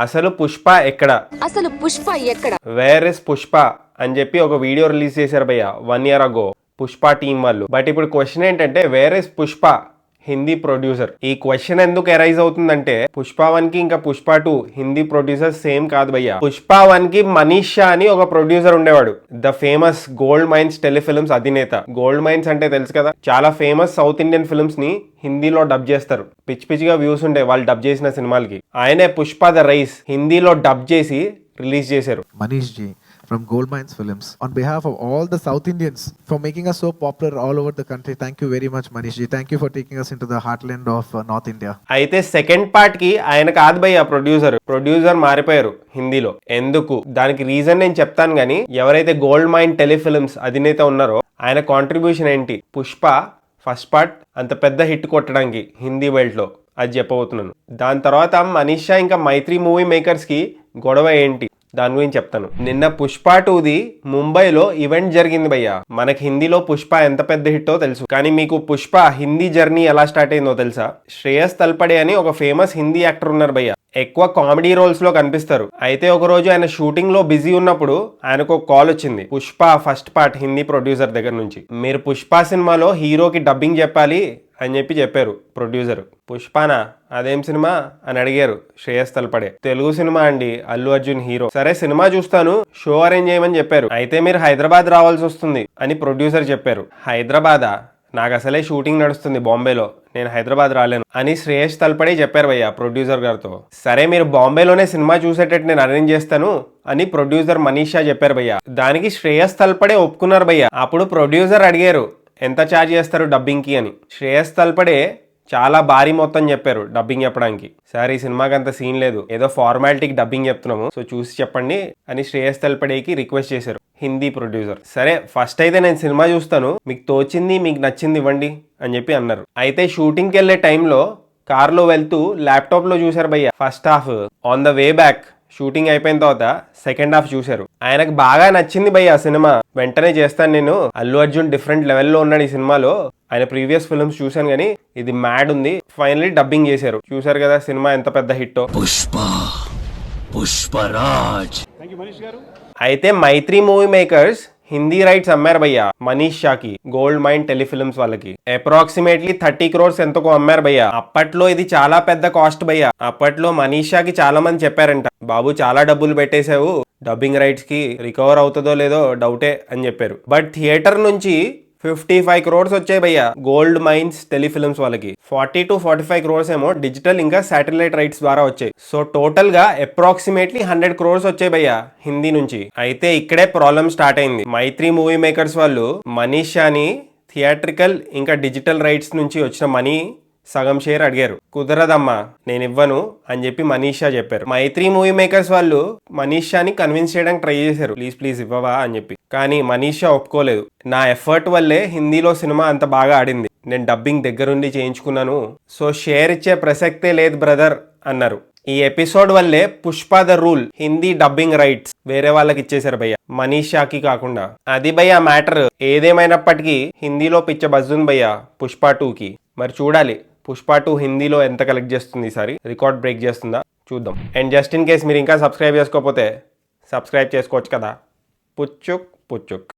అసలు పుష్ప ఎక్కడ where is Pushpa అని చెప్పి ఒక వీడియో రిలీజ్ చేశారు భయ్య 1 year ago పుష్ప టీం వాళ్ళు. బట్ ఇప్పుడు క్వశ్చన్ ఏంటంటే where is Pushpa Hindi producer. ఈ క్వశ్చన్ ఎందుకు ఎరైజ్ అవుతుందంటే పుష్ప 1 కి ఇంకా పుష్ప 2 హిందీ ప్రొడ్యూసర్ సేమ్ కాదు భయ్య. పుష్ప 1 కి మనీష్ షా అని ఒక ప్రొడ్యూసర్ ఉండేవాడు, the famous gold mines telefilms అధినేత. గోల్డ్ మైన్స్ అంటే తెలుసు కదా, చాలా ఫేమస్ సౌత్ ఇండియన్ ఫిల్మ్స్ ని హిందీలో డబ్ చేస్తారు. పిచ్చి పిచ్చిగా వ్యూస్ ఉంటాయి వాళ్ళు డబ్ చేసిన సినిమాలకి. ఆయనే పుష్ప ద రైస్ హిందీలో డబ్ చేసి రిలీజ్ చేశారు. Manish ji from Gold Mines Films, on behalf of all the South Indians for making us so popular all over the country. Thank you very much Manish ji. Thank you for taking us into the heartland of North India. అయితే second part కి ఆయన కాదు భయ్య producer మారిపోయారు హిందీలో. ఎందుకు దానికి reason నేను చెప్తాను గానీ, ఎవరైతే గోల్డ్ మైన్ టెలిఫిల్మ్స్ అధినేత ఉన్నారో ఆయన కాంట్రిబ్యూషన్ ఏంటి పుష్ప ఫస్ట్ పార్ట్ అంత పెద్ద హిట్ కొట్టడానికి హిందీ వరల్డ్ లో, అది చెప్పబోతున్నాను. దాని తర్వాత మనీష్ షా ఇంకా మైత్రి మూవీ మేకర్స్ కి గొడవ ఏంటి దాని గురించి చెప్తాను. నిన్న పుష్ప 2ది ముంబైలో ఈవెంట్ జరిగింది భయ్య. మనకి హిందీలో పుష్ప ఎంత పెద్ద హిట్టో తెలుసు, కానీ మీకు పుష్ప హిందీ జర్నీ ఎలా స్టార్ట్ అయిందో తెలుసా? శ్రేయస్ తల్పడే అని ఒక ఫేమస్ హిందీ యాక్టర్ ఉన్నారు భయ్య, ఎక్కువ కామెడీ రోల్స్ లో కనిపిస్తారు. అయితే ఒక రోజు ఆయన షూటింగ్ లో బిజీ ఉన్నప్పుడు ఆయనకు ఒక కాల్ వచ్చింది Pushpa first part Hindi producer దగ్గర నుంచి. మీరు పుష్ప సినిమాలో హీరోకి డబ్బింగ్ చెప్పాలి అని చెప్పారు ప్రొడ్యూసర్. పుష్పనా అదేం సినిమా అని అడిగారు శ్రేయస్ తల్పడే. తెలుగు సినిమా అండి, అల్లు అర్జున్ హీరో. సరే సినిమా చూస్తాను, షో అరేంజ్ చేయమని చెప్పారు. అయితే మీరు హైదరాబాద్ రావాల్సి వస్తుంది అని ప్రొడ్యూసర్ చెప్పారు. హైదరాబాదా? నాకు అసలే షూటింగ్ నడుస్తుంది బాంబేలో, నేను హైదరాబాద్ రాలేను అని శ్రేయస్ తల్పడే చెప్పారు భయ్య ప్రొడ్యూసర్ గారితో. సరే మీరు బాంబేలోనే సినిమా చూసేటట్టు నేను అరేంజ్ చేస్తాను అని ప్రొడ్యూసర్ మనీష్ షా చెప్పారు భయ్య. దానికి శ్రేయస్ తల్పడే ఒప్పుకున్నారు భయ్య. అప్పుడు ప్రొడ్యూసర్ అడిగారు ఎంత ఛార్జ్ చేస్తారు డబ్బింగ్ కి అని. శ్రేయస్ తల్పడే చాలా భారీ మొత్తం చెప్పారు డబ్బింగ్ చెప్పడానికి. సరే ఈ సినిమాకి అంత సీన్ లేదు, ఏదో ఫార్మాలిటీకి డబ్బింగ్ చెప్తున్నాము, సో చూసి చెప్పండి అని శ్రేయస్ తల్పడేకి రిక్వెస్ట్ చేశారు హిందీ ప్రొడ్యూసర్. సరే ఫస్ట్ అయితే నేను సినిమా చూస్తాను, మీకు తోచింది మీకు నచ్చింది ఇవ్వండి అని చెప్పి అన్నారు. అయితే షూటింగ్కి వెళ్ళే టైంలో కార్లో వెళ్తూ ల్యాప్టాప్ లో చూశారు భయ్య first half. On the way back shooting అయిపోయిన తర్వాత సెకండ్ హాఫ్ చూశారు. ఆయనకు బాగా నచ్చింది భయ్య ఆ సినిమా. వెంటనే చేస్తాను నేను, అల్లు అర్జున్ డిఫరెంట్ లెవెల్లో ఉన్నాడు ఈ సినిమాలో, ఆయన ప్రీవియస్ ఫిల్మ్స్ చూశాను కానీ ఇది మ్యాడ్ ఉంది. ఫైనలీ డబ్బింగ్ చేశారు. చూశారు కదా సినిమా ఎంత పెద్ద హిట్టో. పుష్పరాజ్. అయితే మైత్రి మూవీ మేకర్స్ హిందీ రైట్స్ అమ్మారు భయ్య మనీష్ షాకి, గోల్డ్ మైన్ టెలిఫిల్మ్స్ వాళ్ళకి. అప్రాక్సిమేట్లీ 30 crores ఎంతకో అమ్మారు భయ్య. అప్పట్లో ఇది చాలా పెద్ద కాస్ట్ భయ్య. అప్పట్లో మనీష్ షాకి చాలా మంది చెప్పారంట, బాబు చాలా డబ్బులు పెట్టేశావు, డబ్బింగ్ రైట్స్ కి రికవర్ అవుతుందో లేదో డౌటే అని చెప్పారు. బట్ థియేటర్ నుంచి 55 crores వచ్చాయి భయ్య గోల్డ్ మైన్స్ టెలిఫిల్మ్స్ వాళ్ళకి. 40 to 45 crores ఏమో డిజిటల్ ఇంకా శాటిలైట్ రైట్స్ ద్వారా వచ్చాయి. సో టోటల్ గా అప్రాక్సిమేట్లీ 100 crores వచ్చాయి భయ్య హిందీ నుంచి. అయితే ఇక్కడే ప్రాబ్లం స్టార్ట్ అయింది. మైత్రి మూవీ మేకర్స్ వాళ్ళు మనీష్ షాని థియేట్రికల్ ఇంకా డిజిటల్ రైట్స్ నుంచి వచ్చిన మనీ సగం షేర్ అడిగారు. కుదరదమ్మా నేను ఇవ్వను అని చెప్పి మనీష్ షా చెప్పారు. మైత్రి మూవీ మేకర్స్ వాళ్ళు మనీష్ షాని కన్విన్స్ చేయడానికి ట్రై చేశారు, ప్లీజ్ ఇవ్వవా అని చెప్పి. కానీ మనీష్ షా ఒప్పుకోలేదు. నా ఎఫర్ట్ వల్లే హిందీలో సినిమా అంత బాగా ఆడింది, నేను డబ్బింగ్ దగ్గరుండి చేయించుకున్నాను, సో షేర్ ఇచ్చే ప్రసక్తే లేదు బ్రదర్ అన్నారు. ఈ ఎపిసోడ్ వల్లే Pushpa the rule Hindi dubbing rights వేరే వాళ్ళకి ఇచ్చేశారు భయ్య, మనీష్ షాకి కాకుండా. అది భయ్య మ్యాటర్. ఏదేమైనప్పటికీ హిందీలో పిచ్చ బజ్జుంది భయ్య పుష్ప 2కి. మరి చూడాలి పుష్ప 2 హిందీలో ఎంత కలెక్ట్ చేస్తుంది, ఈసారి రికార్డ్ బ్రేక్ చేస్తుందా చూద్దాం. అండ్ జస్ట్ ఇన్ కేస్ మీరు ఇంకా సబ్స్క్రైబ్ చేసుకోకపోతే సబ్స్క్రైబ్ చేసుకోవచ్చు కదా. పుచ్చుక్ పుచ్చుక్.